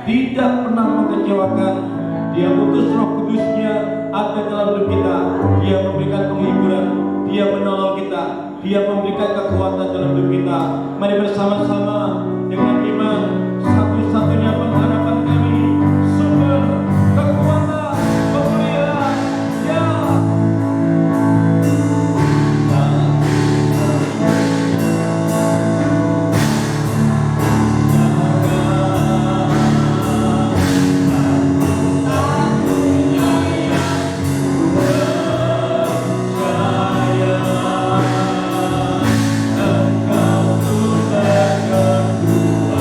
tidak pernah mengecewakan. Dia utus Roh Kudusnya ada dalam hidup kita. Dia memberikan penghiburan, Dia menolong kita, Dia memberikan kekuatan dalam hidup kita. Mari bersama-sama dengan iman, satu-satunya pengharapan kami, sumber kekuatan, kemuliaan, ya. Engkau sudah kedua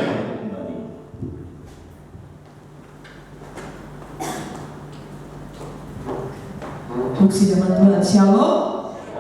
kembali. Puji nama Tuhan. Shalom.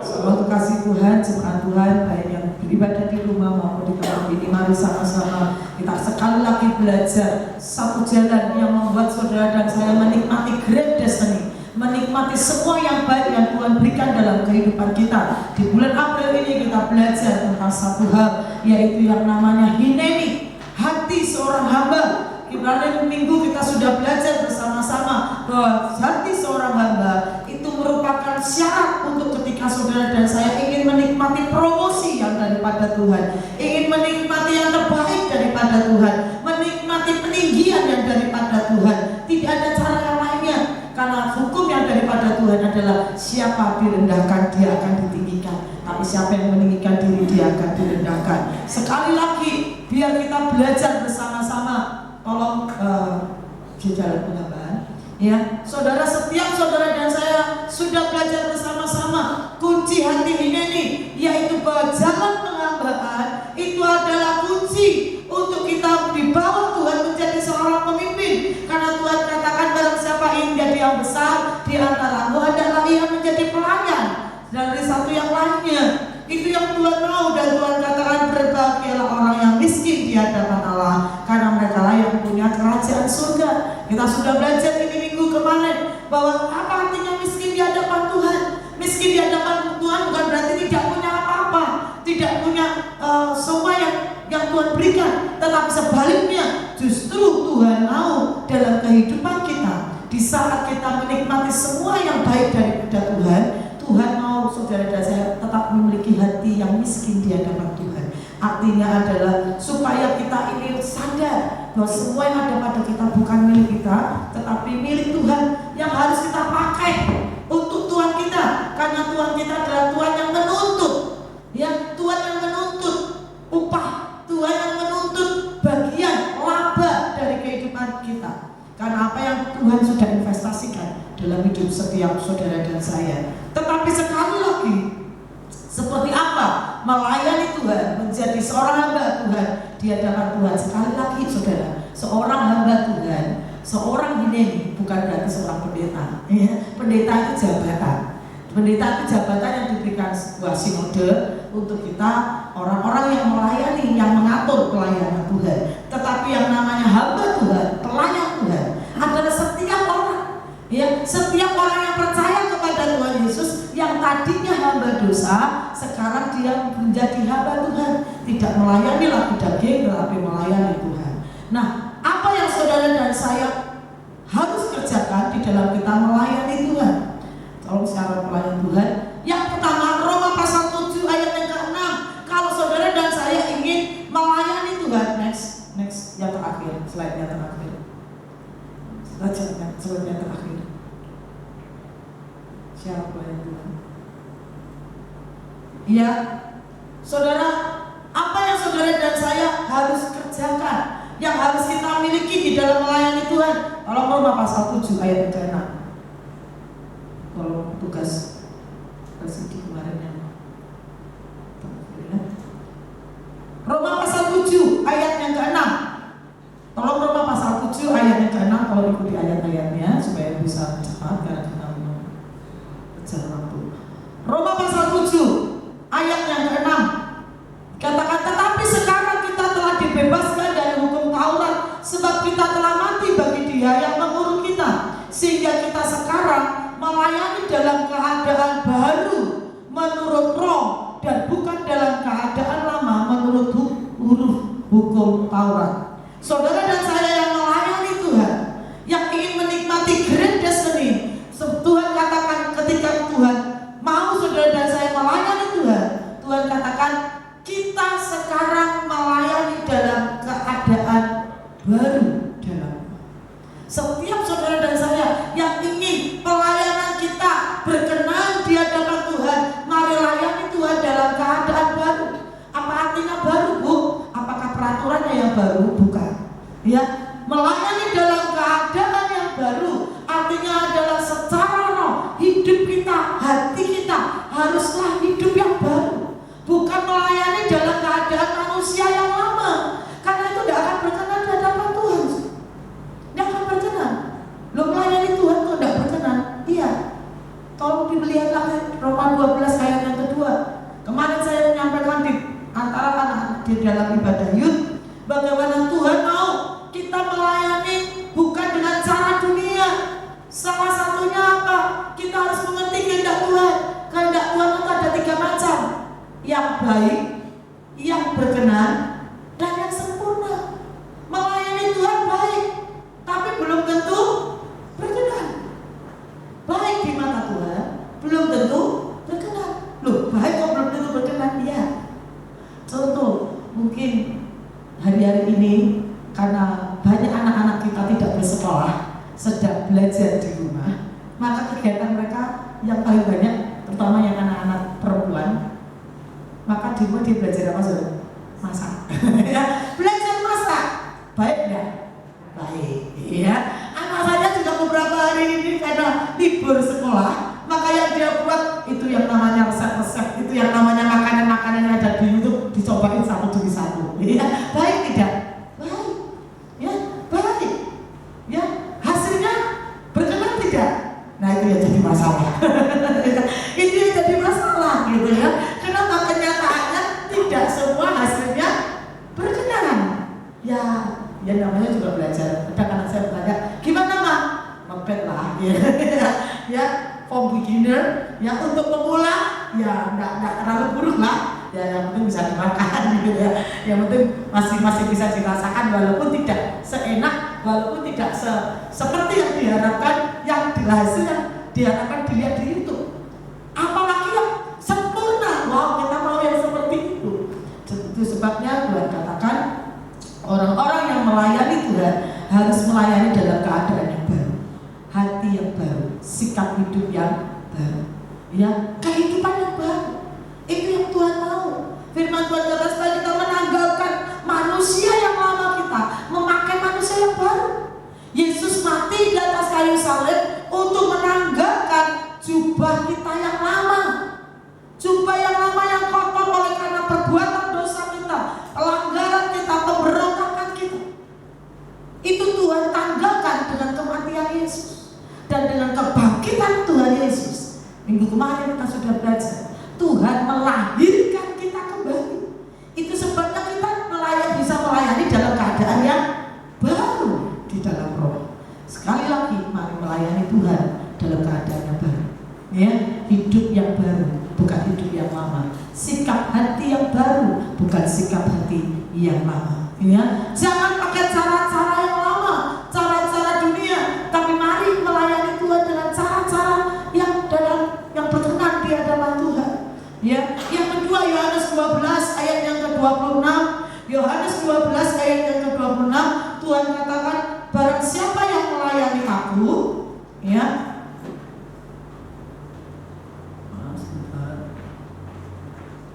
Selamat kasih Tuhan, jemaat Tuhan, baik yang beribadah di rumah maupun di tempat ini, mari sama-sama kita sekali lagi belajar satu jalan yang membuat saudara dan saya menikmati great destiny, menikmati semua yang baik yang Tuhan berikan dalam kehidupan kita. Di bulan April ini kita belajar tentang satu hal, yaitu yang namanya hineni, hati seorang hamba. Kemarin minggu kita sudah belajar bersama-sama bahwa hati seorang hamba itu merupakan syarat untuk ketika saudara dan saya ingin menikmati promosi yang daripada Tuhan, ingin menikmati yang terbaik daripada Tuhan, menikmati peninggian yang daripada Tuhan. Tidak ada cara yang lainnya, karena hukum yang daripada Tuhan adalah siapa direndahkan dia akan ditinggikan, tapi siapa yang meninggikan diri dia akan direndahkan. Sekali lagi biar kita belajar bersama-sama. Tolong jalan penambahan ya, saudara. Setiap saudara dan saya sudah belajar bersama-sama kunci hati ini, yaitu bahwa jalan penghambaan itu adalah kunci untuk kita dibawa Tuhan menjadi seorang pemimpin. Karena Tuhan katakan barang siapa ingin menjadi yang besar di antaramu, adalah ia menjadi pelayan dari satu yang lainnya. Itu yang Tuhan mau, dan Tuhan katakan berbahagialah orang yang miskin di hadapan Allah, karena mereka lah yang punya kerajaan surga. Kita sudah belajar ini minggu kemarin bahwa apa artinya miskin di hadapan Tuhan. Miskin di hadapan Tuhan bukan berarti tidak punya apa-apa, tidak punya semua yang Tuhan berikan, tetapi sebaliknya justru Tuhan mau dalam kehidupan kita, di saat kita menikmati semua yang baik daripada Tuhan, Tuhan mau saudara dan saya tetap memiliki hati yang miskin di hadapan Tuhan. Artinya adalah supaya kita ini sadar bahwa semua yang ada pada kita bukan milik kita, tetapi milik Tuhan yang harus kita pakai untuk Tuhan kita. Karena Tuhan kita adalah Tuhan yang menuntut, ya, Tuhan yang menuntut upah, Tuhan yang menuntut bagian laba dari kehidupan kita. Karena apa yang Tuhan sudah investasikan dalam hidup setiap saudara dan saya. Tetapi sekali lagi, seperti apa melayani Tuhan, menjadi seorang hamba Tuhan di hadapan Tuhan. Sekali lagi saudara, seorang hamba Tuhan, seorang hineni bukan berarti seorang pendeta ya. Pendeta itu jabatan. Pendeta itu jabatan yang diberikan sebuah sinode untuk kita, orang-orang yang melayani, yang mengatur pelayanan Tuhan. Tetapi yang namanya hamba Tuhan, pelayan Tuhan adalah setiap orang, ya, setiap orang yang percaya kepada Tuhan Yesus, yang tadinya hamba dosa, sekarang dia menjadi hamba Tuhan, tidak melayani lagi daging, tetapi melayani Tuhan. Nah, apa yang saudara dan saya harus kerjakan di dalam kita melayani Tuhan? Kalau secara pelayan Tuhan, yang pertama Roma pasal 7 ayat yang ke-6. Kalau saudara dan saya ingin melayani Tuhan, next yang terakhir, slide yang terakhir. Slide yang terakhir. Siapa pelayan Tuhan? Ya, saudara, apa yang saudara dan saya harus kerjakan, yang harus kita miliki di dalam melayani Tuhan? Kalau Roma pasal 7 ayat yang ke-6. Kalau tugas persegi kemarin yang Roma pasal 7 ayat yang ke-6. Tolong Roma pasal 7 ayat yang ke-6, kalau ikuti ayat-ayatnya supaya bisa cepat karena kita mengejar waktu. Roma pasal 7 ayat yang ke-6 katakan, tetapi sekarang kita telah dibebaskan dari hukum Taurat, sebab kita telah mati bagi Dia yang mengurung kita, sehingga kita sekarang melayani dalam keadaan baru menurut roh, dan bukan dalam keadaan lama menurut huruf hukum Taurat. Saudara dan saya yang melayani Tuhan, yang ingin menikmati great destiny, Tuhan katakan ketika Tuhan mau saudara dan saya melayani Tuhan, Tuhan katakan kita sekarang melayani dalam keadaan baru. Setiap saudara dan saya yang ingin pelayanan kita berkenan di hadapan Tuhan, mari layani Tuhan dalam keadaan baru. Apa artinya baru, Bu? Apakah peraturannya yang baru? Bukan. Ya, melayani dalam keadaan yang baru artinya adalah secara roh, hidup kita, hati kita haruslah hidup yang baru. Bukan melayani dalam keadaan manusia yang lama. Karena itu tidak akan Bagaimana Tuhan mau kita melayani bukan dengan cara dunia. Salah satunya apa? Kita harus mengerti kehendak Tuhan. Kehendak Tuhan itu ada 3 macam. Yang baik, yang berkenan, dan yang sempurna. Melayani Tuhan baik, tapi belum tentu berkenan. Baik di mata Tuhan, belum tentu berkenan. Loh, baik kok belum tentu berkenan? Iya. Contoh, mungkin hari-hari ini karena banyak anak-anak kita tidak bersekolah, sedang belajar di rumah, maka kegiatan mereka yang paling banyak, terutama yang anak-anak perempuan, maka di rumah dia belajar apa saudara? Masak. Ya, belajar masak. Baik nggak? Baik. Ya, anak saya juga beberapa hari ini karena libur sekolah, maka yang dia buat itu yang namanya resep-resep, itu yang namanya makanan-makanan yang ada di YouTube dicobain satu demi satu. Ya, baik tidak? Baik. Ya, baik. Ya, hasilnya berkenan tidak? Nah, itu yang jadi masalah. Itu yang jadi masalah gitu ya. Kenapa kenyataannya tidak semua hasilnya berkenan? Ya namanya juga belajar. Kadang-kadang saya bertanya, gimana Mak? Mepet lah. Ya, for beginner, ya untuk pemula, ya nggak terlalu buruk lah. Ya yang penting bisa dimakan gitu ya. Yang penting masih bisa dirasakan walaupun tidak seenak, walaupun tidak seperti yang diharapkan, yang hasil yang diharapkan dilihat di YouTube. Apalagi yang sempurna, wow kita mau yang seperti itu. Itu sebabnya Tuhan katakan orang-orang yang melayani Tuhan harus melayani dalam keadaan yang baru, hati yang baru, sikap hidup yang baru, ya kehidupan yang baru. Itu yang Tuhan mau. Firman Tuhan kata supaya kita menanggalkan manusia yang lama kita, memakai manusia yang baru. Yesus mati di atas kayu salib untuk menanggalkan jubah kita yang lama. Jubah yang lama yang kotor oleh karena perbuatan dosa kita, pelanggaran kita, pemberontakan kita. Itu Tuhan tanggalkan dengan kematian Yesus dan dengan kebangkitan Tuhan Yesus. Minggu kemarin kita sudah belajar, Tuhan melahirkan kita kembali. Itu sebabnya kita bisa melayani dalam keadaan yang baru di dalam roh. Sekali lagi, mari melayani Tuhan dalam keadaan yang baru. Ya, hidup yang baru, bukan hidup yang lama. Sikap hati yang baru, bukan sikap hati yang lama. Ya, jangan pakai cara-cara yang lama, cara-cara dunia, tapi mari melayani Tuhan dengan cara-cara yang berkenan di hadapan Tuhan. Ya, yang kedua Yohanes 12 ayat yang ke-26. Yohanes 12 ayat yang ke-26, Tuhan katakan, barang siapa yang melayani aku, ya.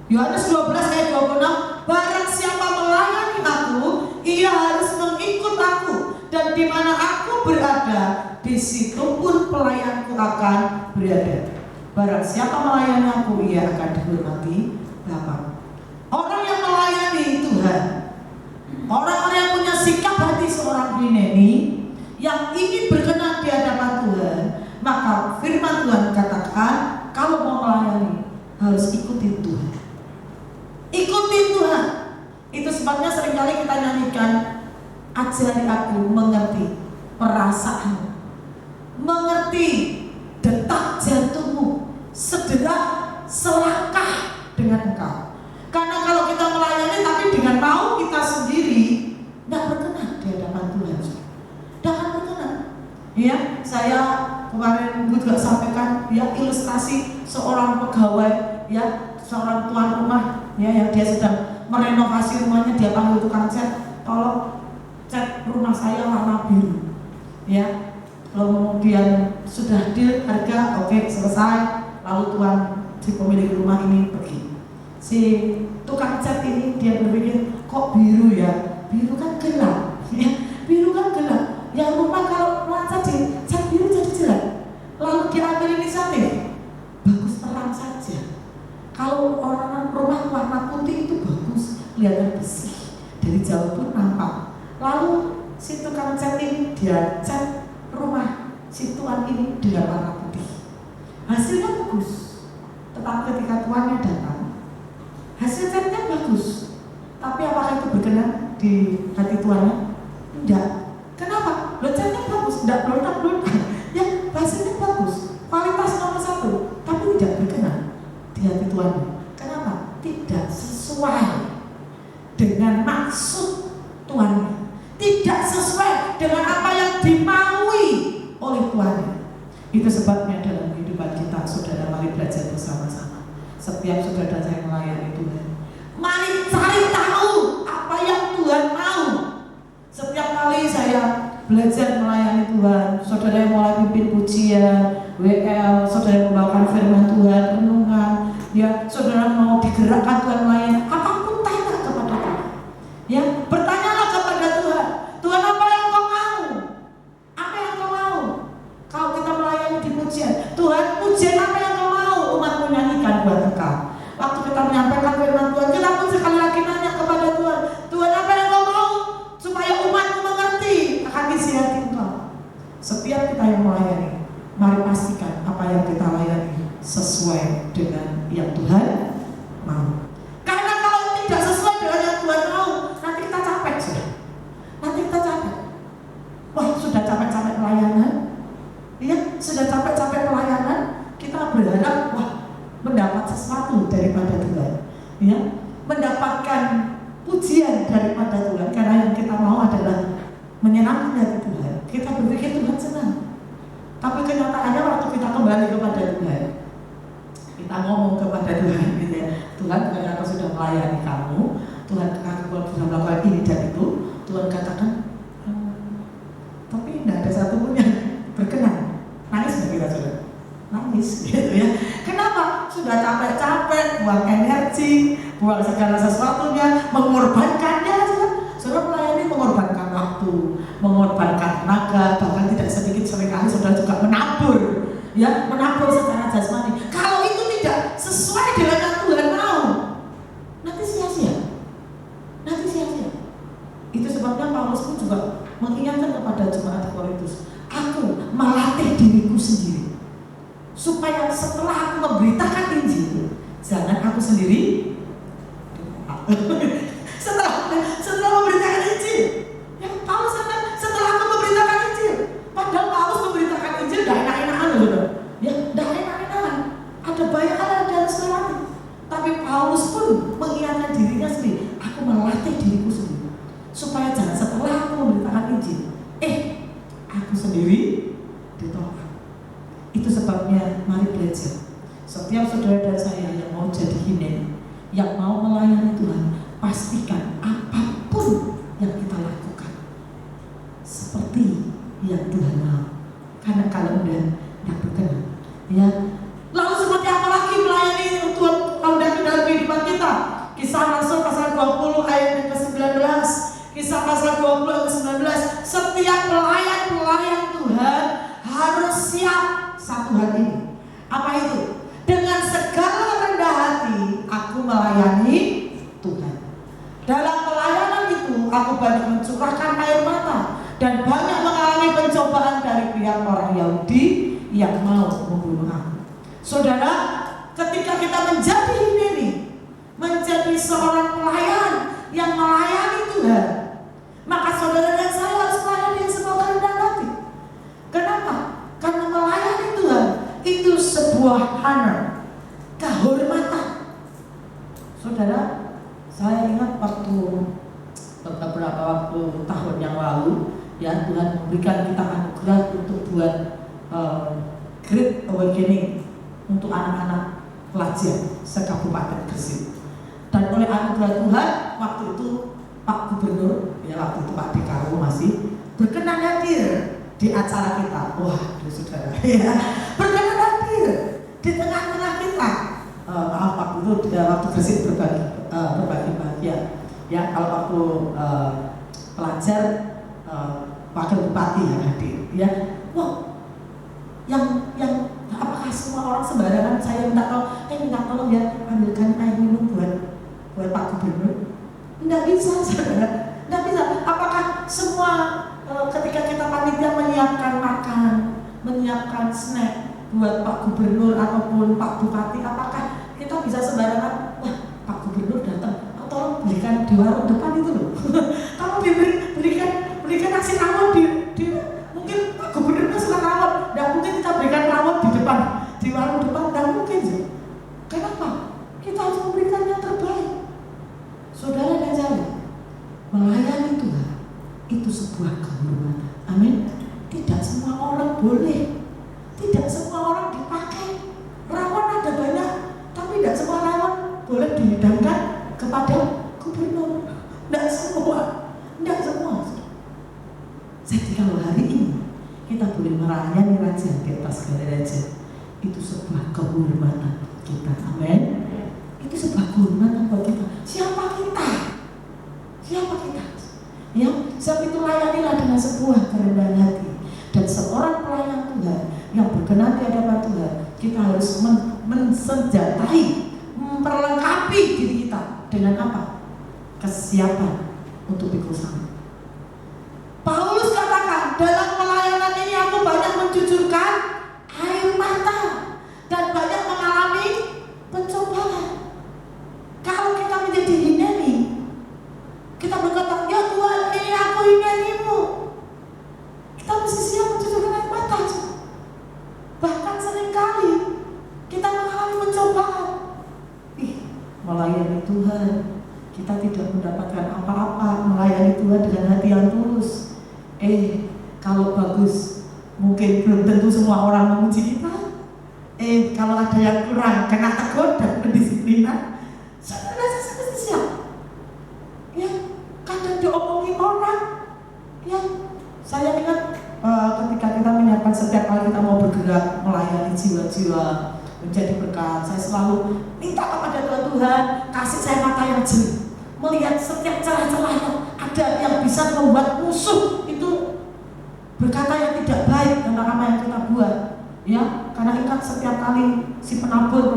Yohanes 12 ayat 26, barang siapa melayani aku, ia harus mengikut aku, dan di mana aku berada, di situ pun pelayanku akan berada. Barang siapa melayani aku, ia akan dihormati Bapa. Orang yang melayani Tuhan, orang-orang yang punya sikap hati seorang Fineni, yang ingin berkenan di hadapan Tuhan, maka firman Tuhan katakan, kalau mau melayani harus ikuti Tuhan. Ikuti Tuhan. Itu sebabnya seringkali kita nyanyikan, ajari aku mengerti perasaanmu, mengerti detak jantungmu, sedera selangkah dengan engkau. Karena kalau kita melayani tapi dengan mau kita sendiri, tidak berkenan di hadapan Tuhan. Jangan berkenan. Ya, saya kemarin juga sampaikan ya ilustrasi seorang pegawai, ya seorang tuan rumah, ya yang dia sedang merenovasi rumahnya, dia panggil tukang cat, tolong cat rumah saya warna biru. Ya, kemudian sudah deal harga, oke, selesai. Lalu tuan si pemilik rumah ini pergi. Si tukang cat ini dia berpikir, kok biru ya? Biru kan gelap, ya, biru kan gelap. Yang rumah kalau cat biru jadi jelek. Lalu dia ambil inisiatif, bagus terang saja. Kalau orang rumah warna putih itu bagus, kelihatan bersih, dari jauh pun nampak. Lalu si tukang cat ini dia cat rumah si tuan ini dengan warna putih. Hasilnya bagus, tetapi ketika tuannya datang, hasil catnya bagus, tapi apakah itu berkenan di hati Tuhannya? Enggak. Kenapa? Loncengnya bagus, enggak meledak-meledak. Ya, hasilnya bagus, kualitas nomor 1, tapi tidak berkenan di hati Tuhannya. Kenapa? Tidak sesuai dengan maksud Tuhannya, tidak sesuai dengan apa yang dimaui oleh Tuhannya. Itu sebabnya dalam kehidupan kita, saudara, mari belajar bersama-sama. Setiap saudara saya melayani Tuhan, mari cari tahu apa yang Tuhan mau. Setiap kali saya belajar melayani Tuhan, saudara yang mulai pimpin pujian, WL, saudara yang membawakan firman Tuhan, renungan, ya saudara mau digerakkan Tuhan melayani, apapun tanya kepada Tuhan. Ya, bertanyalah kepada Tuhan. Tuhan, apa yang kau mau? Apa yang kau mau? Kalau kita melayani di pujian, Tuhan, pujian apa yang kau mau umat menyanyikan buat engkau? Waktu kita menyampaikan firman Tuhan, kita pun sekali lagi nanya kepada Tuhan, Tuhan, apa yang kau mau supaya umatmu mengerti akan isi hati engkau? Setiap kita yang melayani, mari pastikan apa yang kita layani sesuai dengan yang Tuhan mau. Karena kalau tidak sesuai dengan yang Tuhan mau, nanti kita capek, sudah. Nanti kita capek. Wah, sudah capek-capek pelayanan, ya, sudah capek-capek pelayanan, kita berharap wah mendapat sesuatu daripada Tuhan, ya, mendapatkan pujian daripada Tuhan, karena yang kita mau adalah menyenangkan hati Tuhan. Kita berpikir Tuhan senang, tapi kenyataannya waktu kita kembali kepada Tuhan, kita ngomong kepada Tuhan, gitu ya, Tuhan, karena aku sudah melayani kamu, Tuhan, aku sudah melakukan ini dan itu, Tuhan katakan, tapi tidak ada satupun yang berkenan. Nangis nggak kita, saudara? Nangis, gitu ya. Kenapa? Sudah capek-capek, buang energi, buang segala sesuatunya, mengorbankannya, saudara melayani mengorbankan waktu, mengorbankan tenaga, bahkan tidak sedikit seringkali saudara juga menabur, ya, menabur secara jasmani. Kalau itu tidak sesuai dengan yang Tuhan mau, nanti sia-sia, nanti sia-sia. Itu sebabnya Paulus pun juga mengingatkan kepada jemaat Korintus, aku melatih diriku sendiri supaya setelah aku memberitakan Injil, jangan aku sendiri setelah memberitakan Injil, ya, Paulus kata setelah aku memberitakan Injil, padahal Paulus memberitakan Injil dah enak-enakan loh, ya, dah enak-enakan, ada banyak hal yang harus dilatih. Tapi Paulus pun mengingatkan dirinya sendiri, aku melatih diriku sendiri supaya jangan setelah aku memberitakan Injil, aku sendiri ditolak. Itu sebabnya mari belajar. Setiap saudara dan saya yang mau jadi hinen, yang mau melayani Tuhan, pastikan apapun yang kita lakukan seperti yang Tuhan mau. Karena kalau udah tidak berkenan, ya. Lalu seperti apa lagi melayani Tuhan kalau dalam kehidupan kita? Kisah Rasul pasal 20 ayat yang ke-19. Kisah pasal 20 ayat ke-19. Setiap pelayan Tuhan harus siap satu hal ini. Apa itu? Dengan segala rendah hati aku melayani Tuhan. Dalam pelayanan itu aku banyak mencurahkan air mata dan banyak mengalami pencobaan dari pihak orang Yahudi yang mau membunuh aku. Saudara, ketika kita menjadi ini, menjadi seorang pelayan yang melayani Tuhan, maka saudara dan saya harus melayani dengan sebuah kerendahan hati. Kenapa? Karena melayani Tuhan itu sebuah honor, kehormatan. Saudara, saya ingat beberapa waktu tahun yang lalu, ya, Tuhan memberikan kita anugerah untuk buat Great Awakening untuk anak-anak pelajar se-Kabupaten Gresik. Dan oleh anugerah Tuhan, waktu itu Pak Gubernur, ya waktu itu Pak Dekarwo masih berkenan hadir di acara kita. Wah, saudara, ya, berkenan hadir di tengah-tengah kita. Maaf, waktu itu waktu Gresik berbagi bahagia. Ya, kalau waktu pelajar wakil bupati yang hadir, ya. Wah, yang apakah semua orang sembarangan saya minta tolong ya ambilkan air minum buat Pak Gubernur? Nggak bisa, saudara, nggak bisa. Apakah semua ketika kita panitia menyiapkan makan, menyiapkan snack buat Pak Gubernur ataupun Pak Bupati, apakah kita bisa sembarangan? Wah, Pak Gubernur datang, tolong belikan di warung depan itu loh. Kalau berikan nasi rawon di mungkin gubernurnya suka rawon, tidak mungkin kita berikan rawon di depan, di warung depan, tidak mungkin sih. Kenapa? Kita harus memberikan yang terbaik. Saudara dan saya, melayani Tuhan itu sebuah kehormatan. Amin. Tidak semua orang boleh, tidak semua orang dipakai. Rawon ada banyak, tapi tidak semua rawon boleh dihidangkan kepada gubernur. Tidak semua. Jadi kalau hari ini kita boleh melayani raja di atas segala raja, itu sebuah kehormatan kita. Amin. Itu sebuah kehormatan buat kita. Siapa kita? Ya, sebab itu layanilah dengan sebuah kerendahan hati. Dan seorang pelayan Tuhan yang berkenan di hadapan Tuhan, kita harus mensenjatai, memperlengkapi diri kita dengan apa? Kesiapan untuk pikul salib. Paulus katakan, dalam pelayanan ini aku banyak mencucurkan air mata dan banyak mengalami pencobaan. Kalau kita menjadi hineni, kita berkata, ya Tuhan, ini aku hinenimu. Kita mesti siap mencucurkan air mata. Bahkan seringkali kita mengalami pencobaan. Melayani Tuhan, kita tidak mendapatkan apa-apa. Melayani Tuhan dengan hati yang tulus. Kalau bagus, mungkin belum tentu semua orang memuji kita. Kalau ada yang kurang, kena tegur dan pendisiplinan, saudara saya mesti siap. Ya, kadang diomongin orang. Ya, saya ingat ketika kita menyiapkan setiap kali kita mau bergerak melayani jiwa-jiwa menjadi berkat, saya selalu minta kepada Tuhan, kasih saya mata yang jernih, melihat setiap celah-celah yang ada yang bisa membuat musuh itu berkata yang tidak baik tentang apa yang kita buat. Ya, karena ingat setiap kali si penabur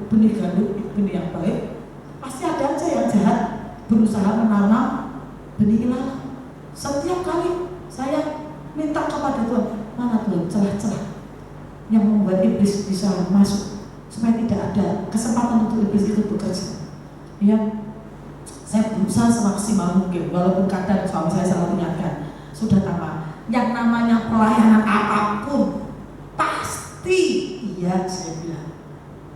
benih gandum, benih yang baik, pasti ada aja yang jahat berusaha menanam benih ilalang. Setiap kali saya minta kepada Tuhan, mana Tuhan celah-celah yang membuat iblis bisa masuk, supaya tidak ada kesempatan untuk iblis itu bekerja. Ya, saya berusaha semaksimal mungkin, walaupun kadang suami saya selalu ingatkan, sudah Tama, yang namanya pelayanan apapun pasti, iya saya bilang,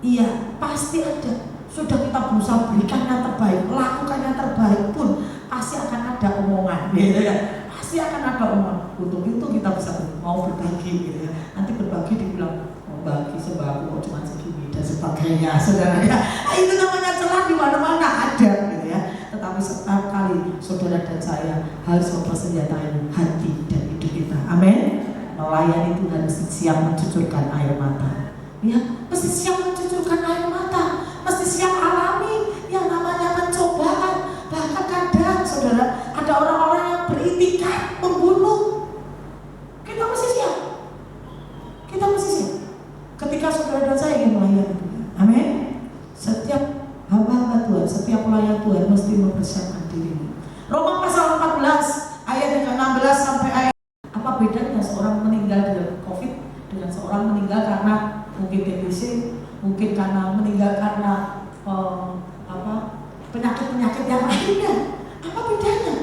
iya pasti ada. Sudah kita berusaha berikan yang terbaik, lakukan yang terbaik pun pasti akan ada omongan, gitu ya. Pasti akan ada omongan. Untuk itu kita bisa mau berbagi, gitu ya. Nanti berbagi dibilang mau bagi sembako kok cuma segini dan sebagainya, saudara ya. Itu namanya celah di mana-mana ada, gitu ya. Tetapi setiap kali saudara dan saya harus mempersenjatai hati dan hidup kita. Amin. Melayani Tuhan mesti siap mencucurkan air mata. Ya, mesti siap mencucurkan air mata, mesti siap alami yang namanya pencobaan. Bahkan kadang saudara ada orang-orang yang beritikat membunuh. Kita mesti siap. Ketika saudara dan saya ingin melayani Tuhan. Amin. Setiap hamba-hamba Tuhan, setiap pelayan Tuhan mesti mempersiapkan diri. Roma pasal 14 ayat yang ke-16 sampai ayat. Apa bedanya seorang meninggal dari COVID dengan seorang meninggal karena mungkin TBC, mungkin karena meninggal karena penyakit-penyakit yang lainnya? Apa bedanya?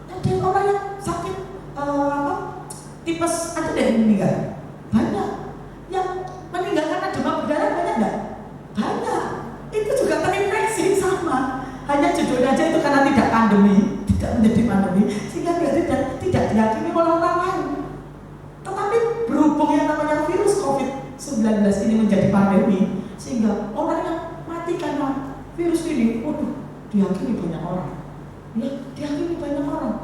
Ada orang yang sakit tipes ada yang meninggal, banyak. Yang meninggal karena demam berdarah banyak enggak? Banyak. Itu juga terinfeksi sama. Hanya judulnya aja itu karena tidak pandemi, tidak menjadi pandemi, sehingga tidak diyakini oleh orang lain. Tetapi berhubung yang namanya virus COVID-19 ini menjadi pandemi, sehingga orang yang mati karena virus ini, diyakini banyak orang. Ya, diyakini banyak orang.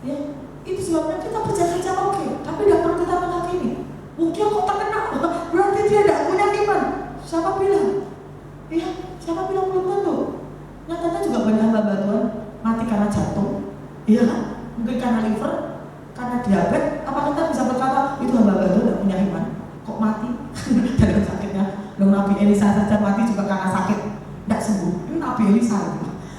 Ya, itu sebabnya kita berjaga-jaga oke, tapi tidak perlu kita menghakimi. Dia kok terkena, berarti dia tidak punya iman. Siapa bilang? Ya, siapa bilang belum tentu? Nyatanya juga banyak hamba Tuhan mati karena jantung, iya kan? Mungkin karena liver, karena diabetes. Apa kita bisa berkata itu hamba Tuhan tidak punya iman? Kok mati dari sakitnya? Loh, Nabi Elisa saja mati juga karena sakit, tidak sembuh. Ini Nabi Elisa,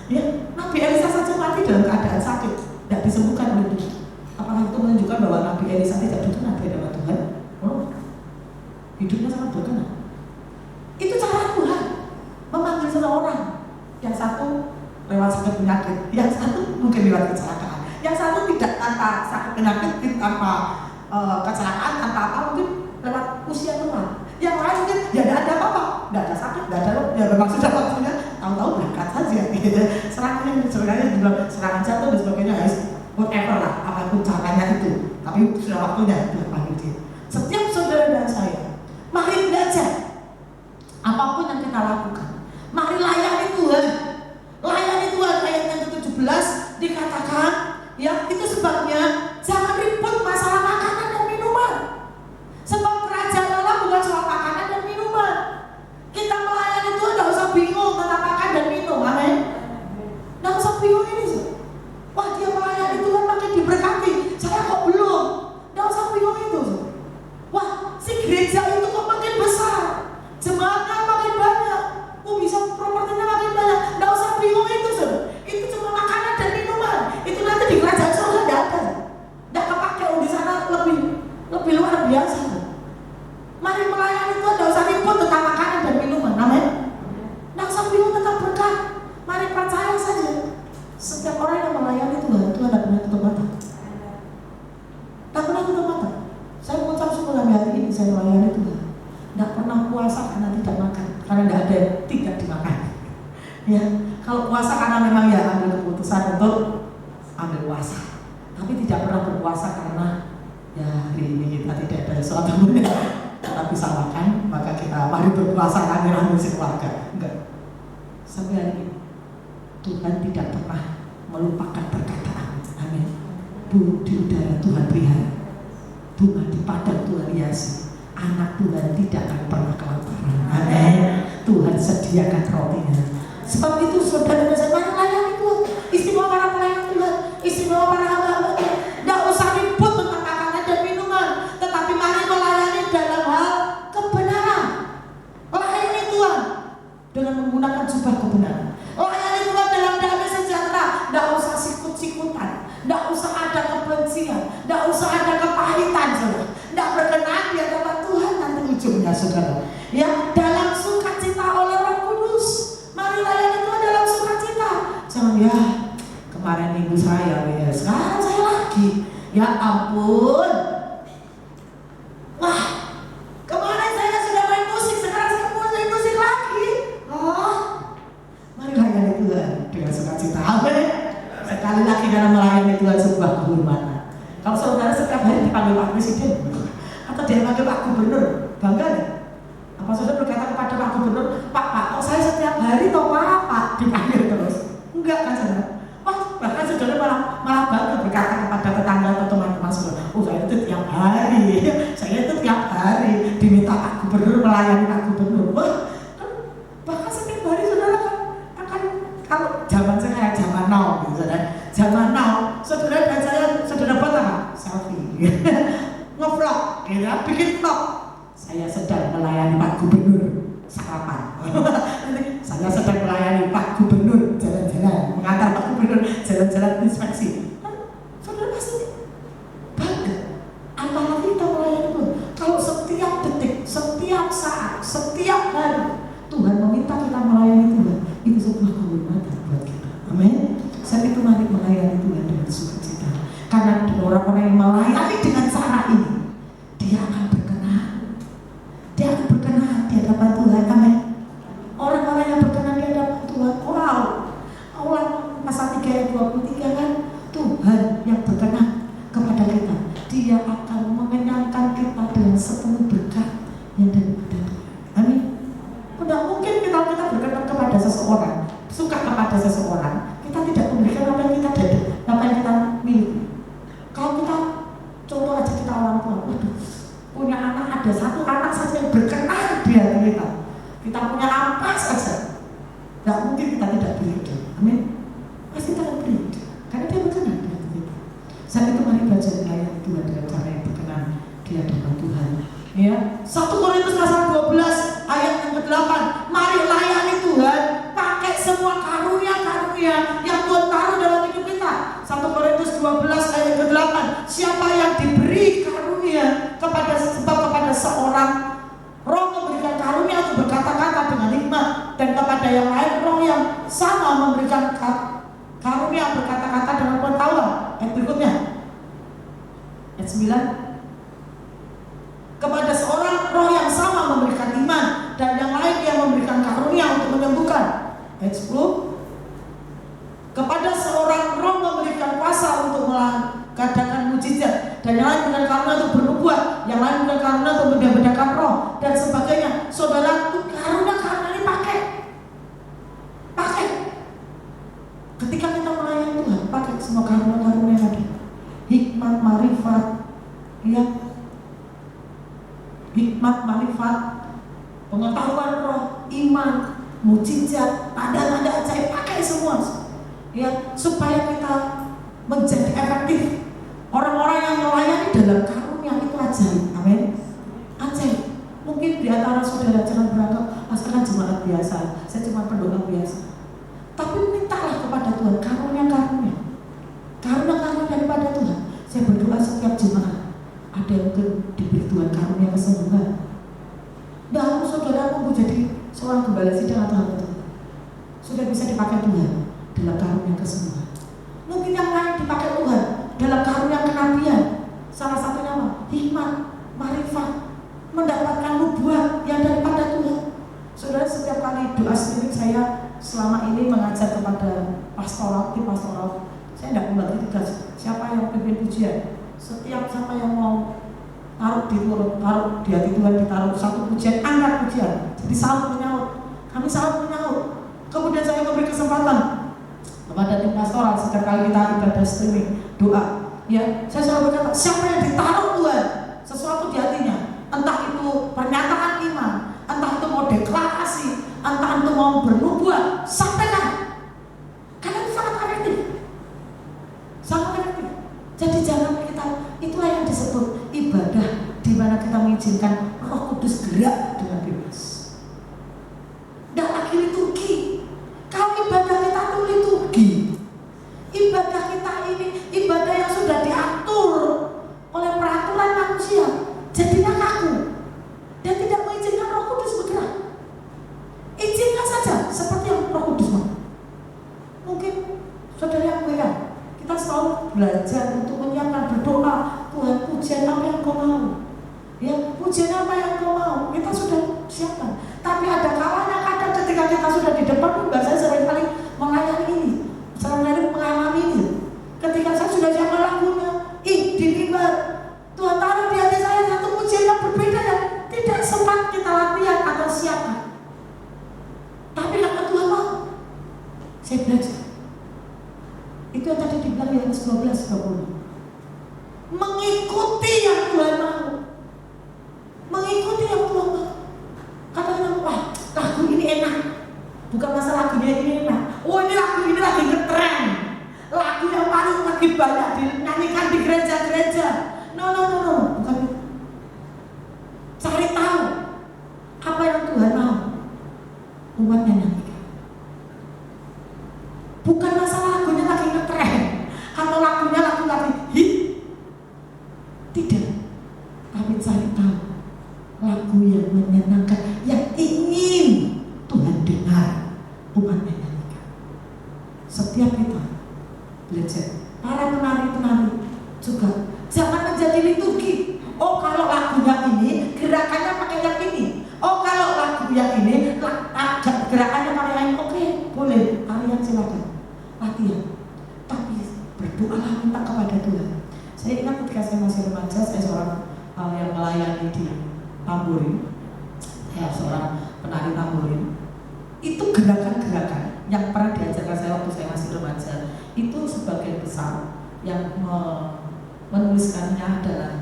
ya. Nabi Elisa saja mati dalam keadaan sakit, tidak disembuhkan oleh Tuhan. Apakah itu menunjukkan bahwa Nabi Elisa tidak berkenan di hadapan Tuhan? Hidupnya sangat berkenan. Itu cara Tuhan memanggil seseorang. Yang satu lewat sakit penyakit, yang satu mungkin lewat kecelakaan. tanpa sakit penyakit, tanpa kecelakaan, tanpa apa, mungkin lewat usia tua. Yang lain mungkin ya tidak ada apa-apa, tidak ada sakit, tidak ada ya memang sudah waktunya, tahu-tahu berangkat saja gitu. Serangan yang sebenarnya dibilang serangan jantung dan sebagainya, guys, whatever lah, apapun caranya itu, tapi sudah waktunya dipanggil dia. Setiap saudara dan saya, mari belajar apapun yang kita lakukan, mari layani Tuhan. Layani Tuhan. Ayat yang ke-17 dikatakan, ya itu sebabnya jangan ribut masalah makanan dan minuman. Sebab kerajaan Allah bukan soal makanan dan minuman. Kita melayani Tuhan tidak usah bingung tentang makan dan minum, amin. Tidak usah bingung ini sih. Wah, dia melayani Tuhan makin diberkati, saya kok belum. Tidak usah bingung itu sih. Wah, si gereja itu kok makin besar, jemaatnya makin banyak, bisa propertinya makin banyak. Tidak usah bingung itu sih. Itu cuma makanan dan minuman. Itu nanti di kerajaan surga tidak ada. Tidak kepake di sana lebih luar biasa. Mari melayani Tuhan, tidak usah ribut tentang makanan dan minuman, amin. Tidak usah bingung tentang berkat. Mari percaya saja. Setiap orang yang melayani Tuhan, Tuhan tidak pernah tutup mata. Tak pernah tutup mata. Saya mengucap syukur hari ini saya melayani Tuhan. Tidak pernah puasa karena tidak makan, karena tidak ada yang tidak dimakan. Ya, kalau puasa karena memang ya ambil keputusan untuk ambil puasa, tapi tidak pernah berpuasa karena ya hari ini kita tidak ada sesuatu yang kita bisa makan, maka kita mari berpuasa rame-rame sekeluarga. Enggak. Sampai hari ini Tuhan tidak pernah melupakan perkataan. Amin. Burung di udara Tuhan pelihara, bunga di padang Tuhan hiasi, anak Tuhan tidak akan pernah kelaparan. Amin. Tuhan sediakan rotinya. Sebab itu saudara dan saya mari layani Tuhan. Istimewa para pelayan Tuhan, istimewa para hamba-hamba Tuhan. Tidak usah ribut tentang makanan dan minuman, tetapi mari melayani dalam hal kebenaran. Layani Tuhan dengan menggunakan jubah kebenaran. Layani Tuhan dalam damai sejahtera. Tidak usah sikut-sikutan, tidak usah ada kebencian, tidak usah ada kepahitan, saudara. Tidak berkenan di hadapan Tuhan nanti ujungnya, saudara. Ya, dalam sukacita oleh Roh Kudus. Mari layani Tuhan dalam sukacita. Jangan ya kemarin minggu saya, ya sekarang saya lagi. Ya ampun. Wah, kemarin saya sudah main musik, sekarang saya mau main musik lagi. Oh, mari layani Tuhan dengan sukacita. Amin. Sekali lagi karena melayani Tuhan sebuah kehormatan. Kalau saudara setiap hari dipanggil Pak Presiden atau dia panggil Pak Gubernur, bangga ya? Apa saudara berkata kepada Pak Gubernur, Pak, kok saya setiap hari toh Pak dipanggil terus? Enggak kan saudara? Wah, bahkan saudara malah bangga berkata kepada tetangga atau teman-teman saudara, oh saya itu tiap hari, saya itu tiap hari diminta Pak Gubernur melayani Pak Gubernur. Wah, kan bahkan setiap hari saudara akan kalau zaman sekarang zaman now, gitu, saudara. Zaman now, saudara dan saya saudara buat apa? Selfie, ngevlog, gitu, bikin vlog. Saya sedang melayani Pak Gubernur sarapan. Saya sedang melayani Pak Gubernur jalan-jalan, mengantar Pak Gubernur jalan-jalan inspeksi. Saudara pasti bangga. Apalagi kita melayani Tuhan. Kalau setiap detik, setiap saat, setiap hari Tuhan meminta kita melayani Tuhan, itu sebuah kehormatan buat kita. Amin. Saat itu mari melayani Tuhan dengan sukacita. Karena orang-orang yang melayani dengan cara ini, dia akan berkenan. Dia akan berkenan di hadapan Tuhan. Amin. Orang-orang yang berkenan di hadapan Tuhan, wow. Allah pasal 3 ayat 23 kan, Tuhan yang berkenan kepada kita, dia akan mengenyangkan kita dengan sepenuh berkat yang daripada Tuhan. Amin. Tidak mungkin kita berkenan kepada seseorang, suka kepada seseorang, kita tidak memberikan apa yang kita ada, apa yang kita miliki. Kalau kita contoh aja, kita orang tua, waduh, punya anak, ada satu anak saja yang berkenan di hati kita. Kita punya apa saja, tidak mungkin kita tidak beri dia. Amin. Pasti kita akan beri dia, karena dia berkenan di hati kita. Saat itu mari belajar melayani Tuhan dengan cara yang berkenan di hadapan Tuhan. Ya, 1 Korintus pasal 12 ayat yang ke-8. Mari layani Tuhan pakai semua karunia-karunia yang Tuhan taruh dalam hidup kita. 1 Korintus 12 ayat ke-8. Siapa yang diberi karunia kepada seorang, Roh memberikan karunia untuk berkata-kata dengan hikmat, dan kepada yang lain Roh yang sama memberikan karunia berkata-kata dengan pengetahuan. Ayat berikutnya, Ayat 9. Kepada seorang roh yang sama memberikan iman, dan yang lain yang memberikan karunia untuk menyembuhkan. Ayat 10. Kepada seorang roh memberikan kuasa untuk mengadakan mujizat, dan yang lain memberikan karunia untuk bernubuat, yang lain memberikan karunia untuk membedakan roh, dan sebagainya. Saudara, karunia ini pakai. Ketika kita melayani Tuhan, pakai semua karunia tadi. Hikmat, marifat, ya. Hikmat, marifat, pengetahuan roh, iman, mujizat, tanda-tanda ajaib, pakai semua. Ya, supaya kita menjadi efektif. Orang-orang yang melayani dalam karunia itu ajaib. Amin. Ajaib. Mungkin di antara saudara jangan berangkat, saya kan jemaat biasa, saya cuma pendoa biasa. Tapi mintalah kepada Tuhan karunia-karunia daripada Tuhan. Saya berdoa setiap jemaat ada yang diberi Tuhan karunia kesembuhan. Tidak harus saudara mau jadi seorang gembala sidang atau apa itu, sudah bisa dipakai Tuhan dalam karunia kesembuhan. Mungkin yang lain dipakai Tuhan dalam karunia kenabian. Salah satunya apa? Hikmat, marifat, mendapatkan nubuat yang daripada Tuhan. Saudara, setiap kali doa streaming saya selama ini mengajar kepada pastoral, tim pastoral, saya tidak membagi tugas. Siapa yang pimpin pujian, setiap siapa yang mau taruh di hati Tuhan, ditaruh satu pujian, angkat pujian. Jadi saling menyaut, kami saling menyaut. Kemudian saya memberi kesempatan kepada tim pastoral setiap kali kita ibadah streaming doa. Ya, saya selalu berkata, siapa yang ditaruh Tuhan sesuatu di hatinya, entah itu pernyataan iman, entah itu mau deklarasi, entah itu mau bernubuat, sampaikan. Karena itu sangat efektif. Jadi jangan kita, itulah yang disebut ibadah, di mana kita mengizinkan Roh Kudus gerak dengan bebas. Dan lagi liturgi. Kalau ibadah kita itu liturgi, ibadah kita ini ibadah yang sudah diatur oleh peraturan manusia, jadinya kaku dan tidak mengizinkan Roh Kudus bergerak. Izinkan saja seperti yang Roh Kudus mau. Mungkin saudara yang goyang, kita selalu belajar untuk menyiapkan berdoa, Tuhan pujian apa yang kau mau, ya pujian apa yang kau mau, kita sudah siapkan. Tapi ada kalanya kadang ketika kita sudah di depan mimbar, saya seringkali melayani ini, seringkali mengalami ini. Ketika saya sudah siapkan lagunya, di mimbar Tuhan taruh di hati saya satu pujian yang berbeda yang tidak sempat kita latihan atau siapkan. Tapi karena Tuhan mau, saya belajar. Itu yang tadi dibilang di Yohanes 12:20. Mengikuti yang Tuhan mau. Mengikuti yang Tuhan mau. Kadang-kadang, wah, lagu ini enak. Bukan masalah lagunya ini enak. Oh, ini lagu ini lagi ngetren. Lagu yang paling lagi banyak dinyanyikan di gereja-gereja. No. Bukan itu. Cari tahu apa yang Tuhan mau. Umatnya nyanyikan. Bukan masalah lagunya lagi ngetren atau lagunya lagi hit. Tidak. Tapi cari tahu lagu yang menyenangkan, yang ingin Tuhan dengar, umatnya nyanyikan. Setiap kita belajar. Para penari-penari juga jangan menjadi liturgi. Oh, kalau lagunya ini gerakannya pakai yang ini. Oh, kalau lagu yang ini gerakannya pakai yang ini. Oke, boleh. Kalian silakan latihan. Tapi berdoalah, minta kepada Tuhan. Saya ingat ketika saya masih remaja, saya seorang yang melayani di tamborin, saya seorang penari tamborin. Itu gerakan-gerakan yang pernah diajarkan saya waktu saya masih remaja, itu sebagian besar yang menuliskannya adalah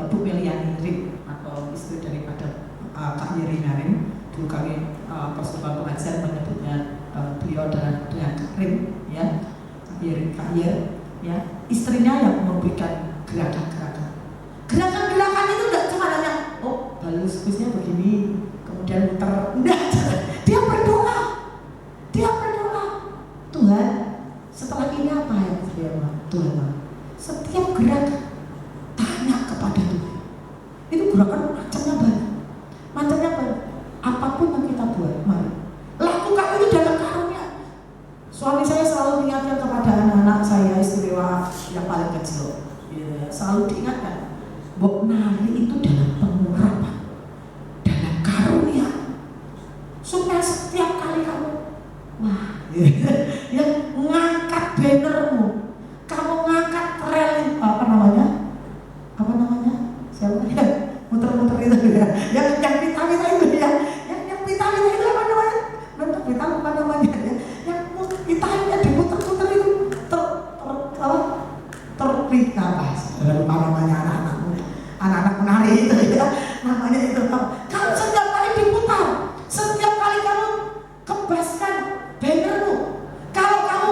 Ibu Meliani Rim, atau istri daripada Kak Yeri Narim. Dulu kami persekutuan pengajar menyebutnya beliau dengan Rim, ya, Kak Yer, ya, istrinya yang memberikan gerakan-gerakan. Gerakan-gerakan itu tidak cuma hanya balus-balusnya begini, kemudian muter, enggak. Dia berdoa. Tuhan, setelah ini apa yang Tuhan mau? Setiap gerakan tanya kepada Tuhan. Itu gerakan macamnya banyak. Apapun yang kita buat, mari lakukan itu dalam karunia. Suami saya selalu mengingatkan kepada anak-anak saya istimewa yang paling kecil, Ya, selalu diingatkan, bahwa nari itu dalam pengurapan, dalam karunia, supaya setiap kali kamu, wah, yang ngangkat bannermu, kamu ngangkat rel, apa namanya, siapa ya, muter-muter itu ya, yang pita-pita itu ya, yang pita-pita itu apa namanya, bentuk pita apa namanya ya, yang pitanya diputer-puter itu terpita apa, lupa namanya anak-anak menari itu ya, namanya itu. Kalau setiap kali diputar, setiap kali kamu kebaskan bannermu, kalau kamu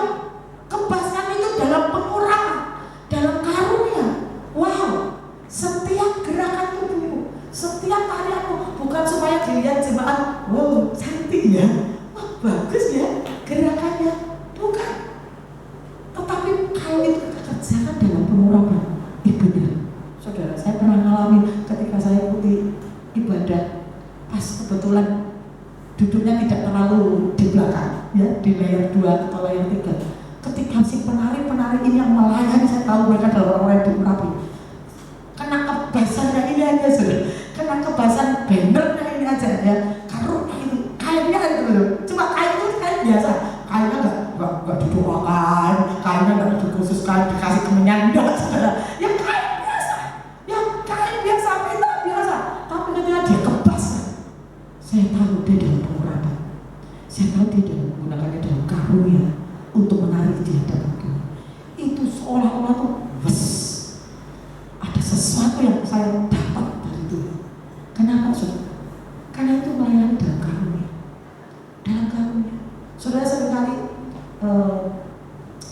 kebaskan itu dalam pengurapan, dalam karunia, wow, setiap gerakan tubuhmu, setiap karyamu, bukan supaya dilihat jemaat, wow, cantik ya, wah, bagus ya gerakannya, bukan. Tetapi kalau itu kerjakan dalam pengurapan, benar. Saudara, saya pernah mengalami ketika saya ikuti ibadah, pas kebetulan duduknya tidak terlalu di belakang, ya, di layar 2 atau layar 3. Ketika si penari-penari ini yang melayani, saya tahu mereka adalah orang-orang yang diurapi. Kena kebasannya ini aja, saudara. Kena kebasan bannernya ini aja, ya. Karunia itu, kainnya itu loh. Cuma kain itu kain biasa, kainnya nggak didoakan, kainnya nggak dikhususkan, dikasih kemenyan, enggak, saudara. Yang kain biasa, pita biasa. Tapi ketika dia kebaskan, saya tahu dia dalam pengurapan, saya tahu dia dalam menggunakannya dalam karunia untuk menarik di hadapan Tuhan. Itu seolah-olah tuh, ada sesuatu yang saya dapat dari Tuhan. Kenapa, saudara? Karena itu melayani dalam karunia, dalam karunia. Saudara, seringkali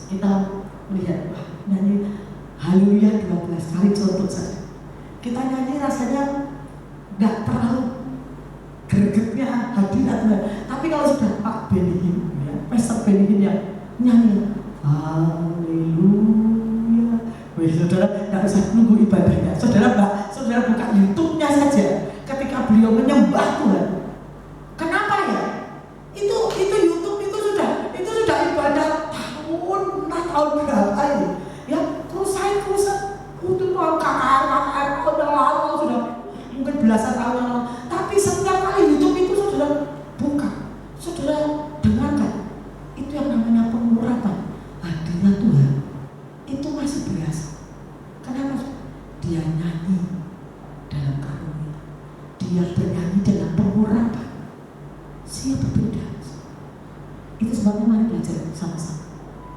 kita melihat, wah, nyanyi Haleluya 12 kali contoh saja. Kita nyanyi rasanya nggak terlalu gregetnya hadirat, tapi kalau sudah Pak Benihin, ya, Pastor Benihin yang nyanyi Haleluya, saudara nggak usah nunggu ibadahnya, saudara buka YouTube-nya saja. Ketika beliau menyembah Tuhan, kenapa ya? Itu YouTube itu sudah ibadah tahun berapa ini? Ya, crusade untuk kakak udah lalu sudah mungkin belasan tahun yang lalu. Tapi setiap kali YouTube itu sudah buka, saudara dengarkan, itu yang namanya pengurapan. Hadirnya Tuhan itu masih berasa. Kenapa? Dia nyanyi dalam karunia, dia bernyanyi dalam pengurapan. Siapa berbeda? Itu sebabnya mari belajar sama-sama.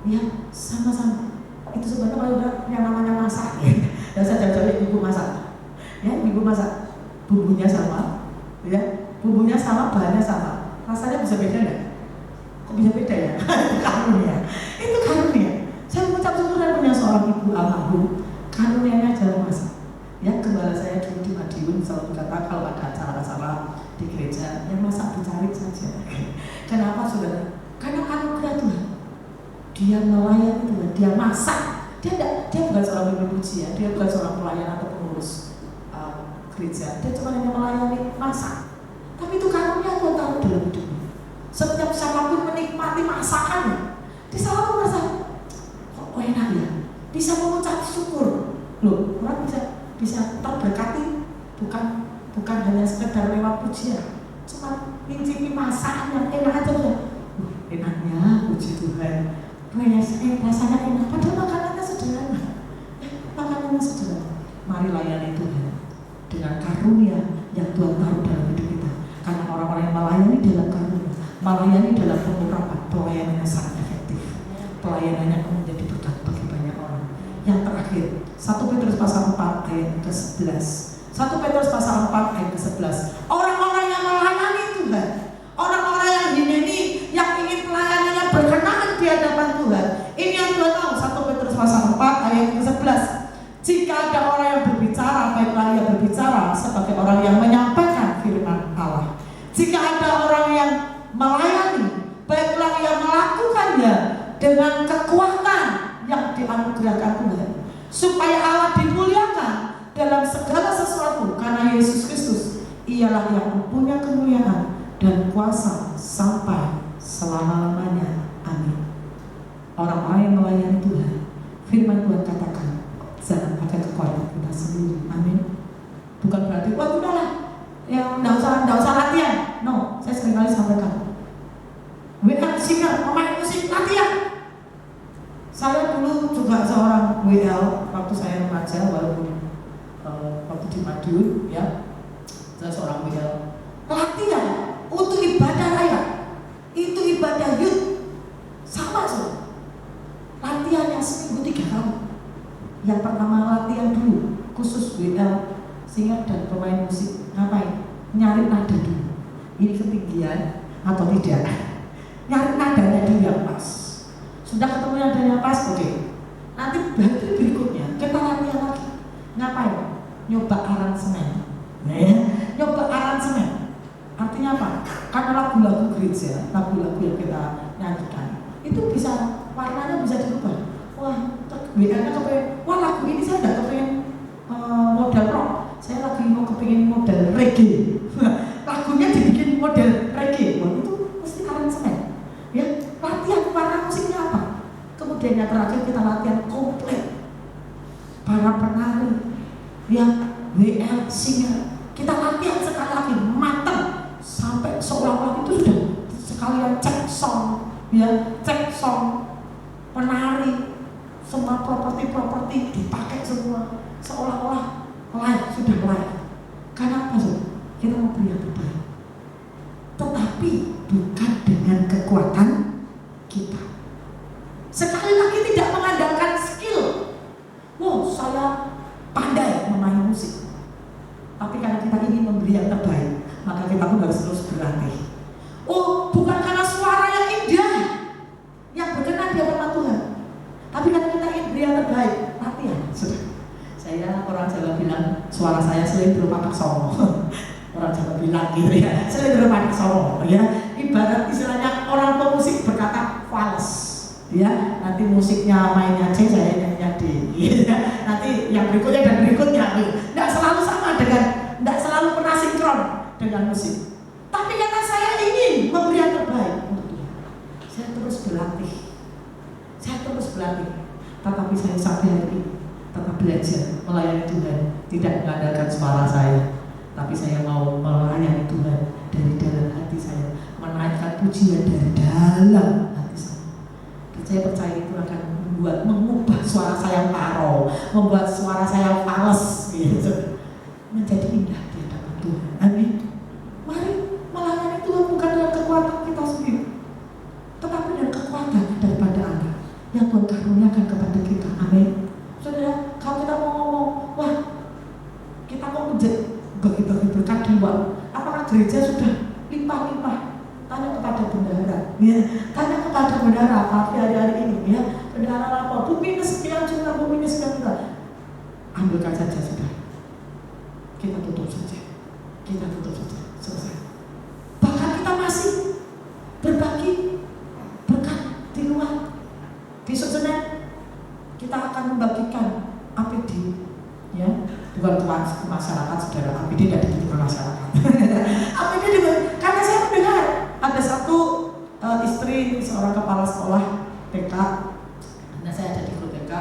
Ya, sama-sama. Itu sebabnya kalau yang namanya masak, ya saya jauh-jauh ibu masak. Ya, ibu masak, bumbunya sama, ya, bumbunya sama, bahannya sama. Rasanya bisa beda nggak? Kok bisa beda ya? Itu karunia. Itu karunia. Saya mengucap syukur dan punya seorang ibu almarhum, karunianya jauh masak. Ya, gembala saya dulu di Madiun selalu berkata kalau ada acara-acara di gereja, yang masak dicari saja. Kenapa, saudara? Karena anugerah Tuhan. Dia melayani Tuhan, dia masak. Dia bukan seorang pemuji, ya. Dia bukan seorang pelayan atau pengurus gereja. Dia cuma hanya melayani masak. Tapi itu karunia Tuhan taruh dalam hidupnya. Setiap siapapun menikmati masakannya, dia selalu merasa kok enak ya. Bisa mengucap syukur. Loh, orang bisa terberkati bukan hanya sekedar lewat pujian, cuma mencicipi masakan yang enak aja udah. Enaknya, puji Tuhan. Rasanya enak, padahal makanannya sederhana. Makanannya sederhana. Mari layani Tuhan dengan karunia yang Tuhan taruh dalam hidup kita. Karena orang-orang yang melayani dalam karunia, melayani dalam pengurapan, pelayanannya sangat efektif. Pelayanannya akan menjadi berkat bagi banyak orang. Yang terakhir, 1 Petrus pasal 4 ayat ke-11. 1 Petrus pasal 4 ayat ke-11. Orang-orang yang melayani Tuhan, orang-orang yang ini yang ingin pelayanannya berkenan di hadapan Tuhan. Ini yang Tuhan tahu. 1 Petrus pasal 4 ayat ke-11. Jika ada orang yang berbicara, baiklah ia berbicara sebagai orang yang menyampaikan firman Allah. Jika ada orang yang melayani, baiklah ia melakukannya dengan kekuatan yang dianugerahkan Tuhan, supaya Allah dimuliakan dalam segala sesuatu, karena Yesus Kristus ialah yang mempunyai kemuliaan dan kuasa sampai selama-lamanya. Amin. Orang-orang yang melayani Tuhan, firman Tuhan katakan, jangan waktu saya remaja, walaupun waktu di Madiun, ya, saya seorang WL. Latihan untuk ibadah raya, itu ibadah youth, sama saja. Latihan yang seminggu 3 kali. Yang pertama latihan dulu, khusus WL, singer dan pemain musik. Ngapain? Nyari nada dulu. Ini ketinggian atau tidak? Nyari nadanya dulu yang pas. Sudah ketemu nadanya pas, oke. Nanti hari berikutnya kita latihan lagi. Ngapain? Nyoba aransemen. Nyoba aransemen. Artinya apa? Karena lagu-lagu gereja, lagu-lagu yang kita nyanyikan, itu bisa warnanya bisa dirubah. Wah, WL-nya kepengen, wah lagu ini saya nggak kepengen model rock, saya lagi mau kepengen model reggae. Lagunya dibikin model reggae, wah itu mesti aransemen. Ya, latihan warna musiknya apa? Kemudian yang terakhir kita latihan komplit. Para penari, ya, WL singer, kita latihan sekali lagi matang sampai seolah-olah itu sudah sekalian cek song, ya, cek song, penari, semua properti dipakai semua, seolah-olah live, sudah live. Karena apa sih? Kita mau beri yang terbaik, tetapi bukan dengan kekuatan kita. Sekali lagi tidak mengandalkan skill. Wow, saya pandai memainkan musik. Tapi karena kita ingin memberi yang terbaik, maka kita pun harus terus berlatih. Oh, bukan karena suara yang indah yang berkenan di hadapan Tuhan, tapi karena kita ingin beri yang terbaik, latihan. Sudah. Saya orang Jawa bilang suara saya selendro papak songo. Orang Jawa bilang gitu ya, selendro papak songo. Ya, ibarat istilahnya orang pemusik berkata fals. Ya, nanti musiknya mainnya C, saya nyanyinya D. Ya, nanti yang berikutnya dan berikutnya. Tidak selalu sama dengan, tidak selalu pernah sinkron dengan musik. Tapi karena saya ingin memberi yang terbaik untuk Tuhan, saya terus berlatih. Tetapi saya sampai hari ini tetap belajar melayani Tuhan, tidak mengandalkan suara saya, tapi saya mau melayani Tuhan dari dalam hati saya, menaikkan pujian dari dalam hati saya. Saya percaya itu akan mengubah suara saya yang paro, membuat suara saya yang fals, gitu, menjadi indah di hadapan Tuhan. Amin. Mari melayani Tuhan bukan dengan kekuatan kita sendiri, tetapi dengan kekuatan daripada Allah yang Tuhan karuniakan kepada kita. Amin. Saudara, kalau kita mau ngomong, wah, kita mau menjadi bagi-bagi berkat di luar, apakah gereja sudah limpah-limpah? Tanya kepada bendahara, ya. Tanya kepada bendahara apa hari-hari ini, ya. Bendahara apa? Bu minus sekian juta, bu minus sekian juta. Ambilkan saja sudah. Kita tutup saja. Selesai. Bahkan kita masih berbagi berkat di luar. Besok Senin kita akan membagikan APD, ya, bukan ke masyarakat, saudara. APD tidak diberikan masyarakat. APD juga, karena saya mendengar ada satu istri seorang kepala sekolah TK, karena saya ada di grup TK,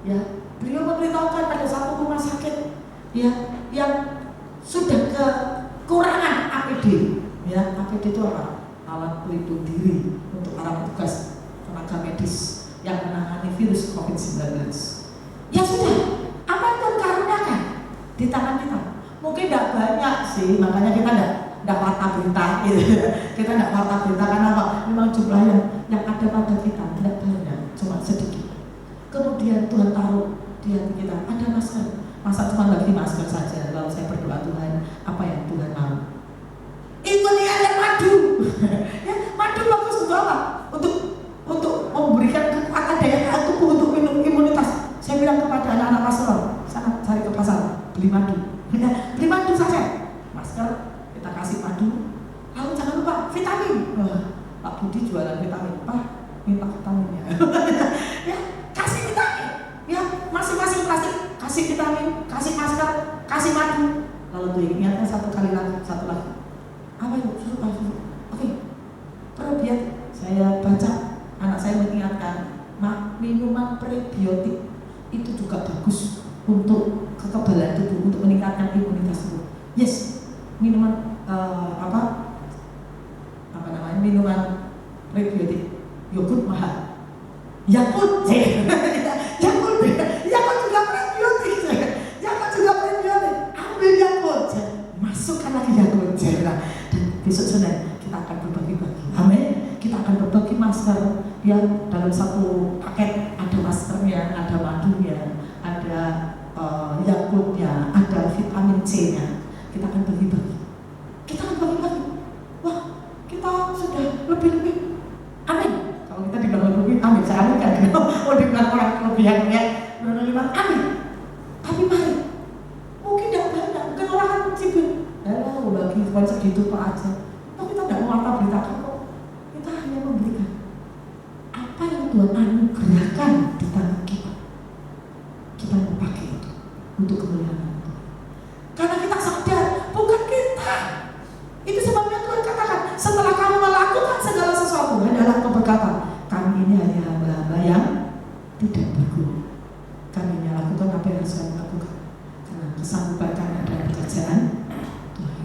ya, beliau memberitahukan ada satu rumah sakit, ya, yang sudah kekurangan APD, ya. APD itu apa? Alat pelindung diri untuk para petugas tenaga medis yang menangani virus COVID-19. Ya sudah, apa yang Tuhan karuniakan di tangan kita? Mungkin tidak banyak sih, makanya kita tidak warta berita, gitu. Kita tidak warta berita karena apa? Memang jumlah yang ada pada kita tidak banyak, cuma sedikit. Kemudian Tuhan taruh di hati kita ada masker. Masa cuma bagi masker saja? Lalu saya berdoa, Tuhan, apa yang Tuhan mau? Itu nih ada madu. Ya, madu bagus untuk apa? Untuk memberikan kekuatan daya tahan tubuh untuk minum imunitas. Saya bilang kepada anak-anak pastoral, sana cari ke pasar, beli madu. Ya, beli madu saja. Masker, kita kasih madu. Lalu jangan lupa vitamin. Wah, Pak Budi jualan vitamin. Pak, minta vitaminnya. Ya, kasih vitamin. Ya, masing-masing plastik kasih vitamin, kasih masker, kasih madu. Lalu tuh ingatkan satu lagi. Apa itu? Susu. Oke. Probiot. Saya baca, anak saya mengingatkan, minuman prebiotik itu juga bagus untuk kekebalan tubuh, untuk meningkatkan imunitas tubuh. Yes, minuman minuman prebiotik, yogurt mahal. Yakult juga prebiotik. masker, ya dalam satu paket ada maskernya, ada madunya, ada Yakultnya, ada vitamin C-nya. Kita akan bagi-bagi. Kita akan bagi-bagi. Wah, kita sudah lebih-lebih. Amin. Kalau kita dibilang lebih, amin. Saya amin kan. Oh, dibilang orang kelebihan ya. Benar-benar amin. Tapi mari. Mungkin tidak banyak. Mungkin orang akan mencibir. Bagi Tuhan segitu Pak aja. Tapi kita tidak mau beritakan kok. Kita hanya memberikan apa yang Tuhan anugerahkan di tangan kita. Kita mau pakai itu untuk kemuliaan Tuhan. Karena kita sadar bukan kita. Itu sebabnya Tuhan katakan, setelah kamu melakukan segala sesuatu, adalah kau berkata, kami ini hanya hamba-hamba yang tidak berguna. Kami hanya lakukan apa yang harus kami lakukan. Karena kesanggupan kami adalah pekerjaan Tuhan.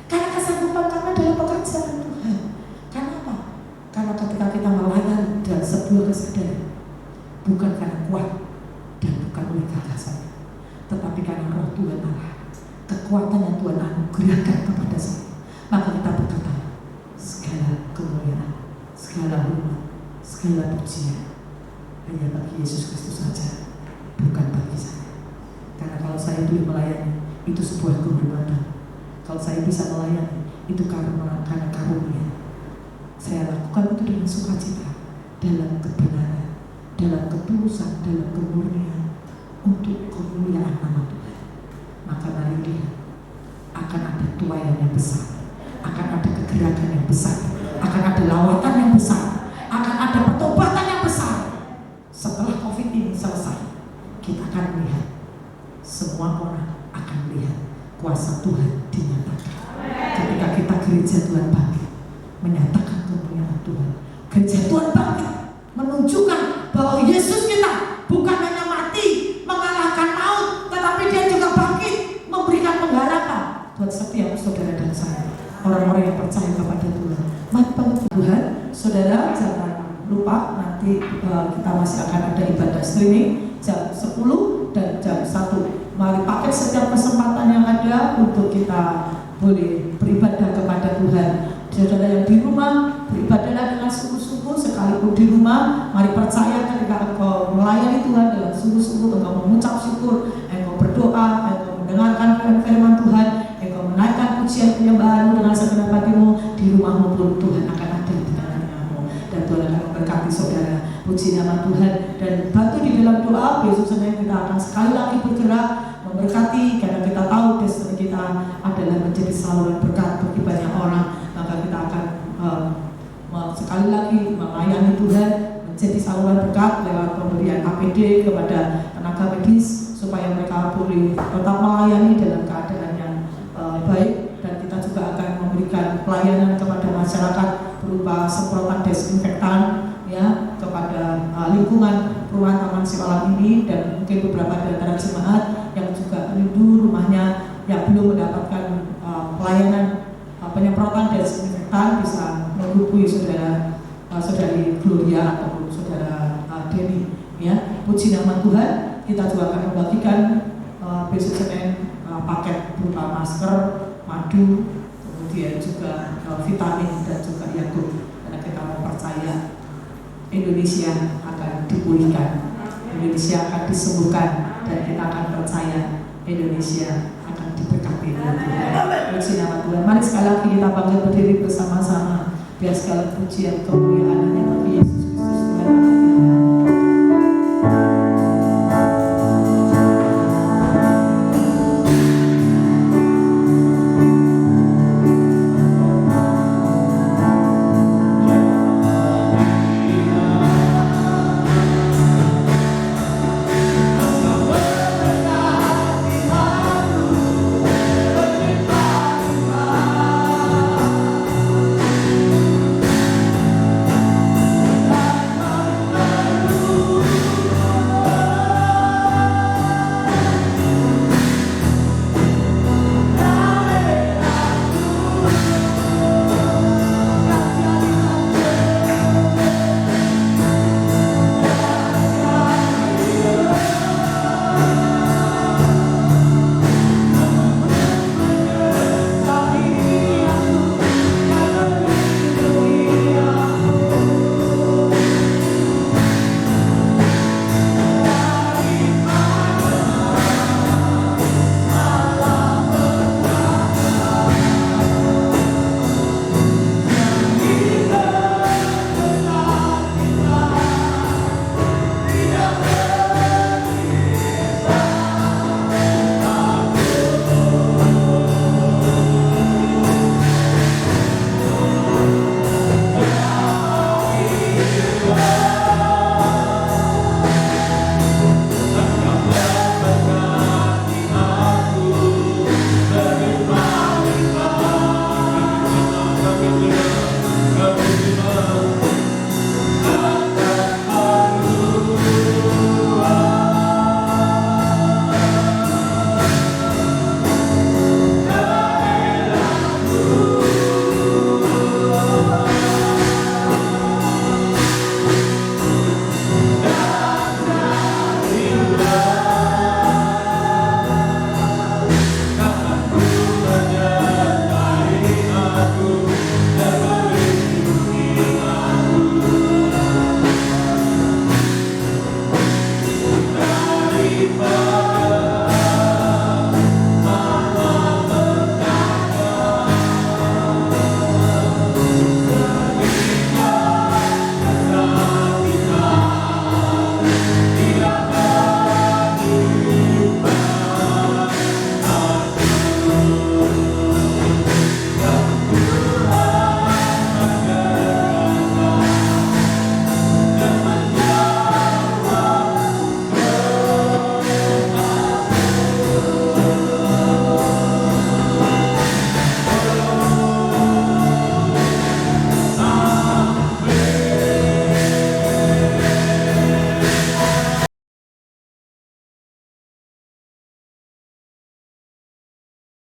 Karena kesanggupan kami adalah pekerjaan Tuhan. Karena apa? Karena ketika kita melayani dalam sebuah kesadaran, bukan karena kuat dan bukan oleh gagah saya, tetapi karena roh Tuhan Allah, kekuatan yang Tuhan anugerahkan kepada saya, maka kita berkata, segala kemuliaan, segala hormat, segala pujian hanya bagi Yesus Kristus saja, bukan bagi saya. Karena kalau saya boleh melayani, itu sebuah kehormatan. Kalau saya bisa melayani, itu karena karunia. Saya lakukan itu dengan sukacita, dalam kebenaran, dalam ketulusan, dalam kemurnian, untuk kemuliaan nama Tuhan. Maka mari lihat, akan ada tuaian yang besar, akan ada kegerakan yang besar, akan ada lawatan yang besar, akan ada pertobatan yang besar. Setelah COVID ini selesai, kita akan melihat, semua orang akan melihat kuasa Tuhan dinyatakan. Ketika kita gereja Tuhan bangkit, menyatakan kemuliaan Tuhan. Gereja Tuhan bangkit, menunjukkan bahwa Yesus kita bukan hanya mati mengalahkan maut, tetapi dia juga bangkit, memberikan pengharapan buat setiap saudara dan saya, orang-orang yang percaya kepada Tuhan. Mari bangkit Tuhan, saudara, jangan lupa nanti kita masih akan ada ibadah streaming jam 10 dan jam 1. Mari pakai setiap kesempatan yang ada untuk kita boleh beribadah kepada Tuhan. Saudara yang di rumah, beribadahlah dengan sungguh-sungguh sekalipun di rumah. Mari percaya ketika engkau melayani Tuhan dengan sungguh-sungguh, engkau mengucap syukur, engkau berdoa, engkau mendengarkan firman Tuhan, engkau menaikkan pujian penyembahanmu dengan segenap hatimu, di rumahmu pun Tuhan akan ada di dalammu. Dan Tuhan akan memberkati saudara. Puji nama Tuhan. Dan bantu di dalam doa. Besok Senin kita akan sekali lagi bergerak memberkati, karena kita tahu destiny kita adalah menjadi saluran berkat bagi banyak orang. Maka kita akan sekali lagi melayani Tuhan, menjadi saluran berkat lewat pemberian APD kepada tenaga medis, supaya mereka boleh tetap melayani dalam keadaan yang baik. Dan kita juga akan memberikan pelayanan kepada masyarakat berupa semprotan desinfektan ya kepada lingkungan perumahan Taman Siwalan ini, dan mungkin beberapa di antara jemaat yang juga rindu rumahnya yang belum mendapatkan pelayanan penyemprotan desinfektan bisa menghubungi saudari Gloria ataupun saudara Denny ya. Puji nama Tuhan. Kita juga akan membagikan besok Senin paket berupa masker, madu, kemudian juga vitamin dan juga Yakult, karena kita mau percaya Indonesia akan dipulihkan, Indonesia akan disembuhkan, dan kita akan percaya Indonesia akan diberkati oleh Tuhan. Puji nama Tuhan. Mari sekali lagi kita bangkit berdiri bersama-sama, biar segala pujian kemuliaan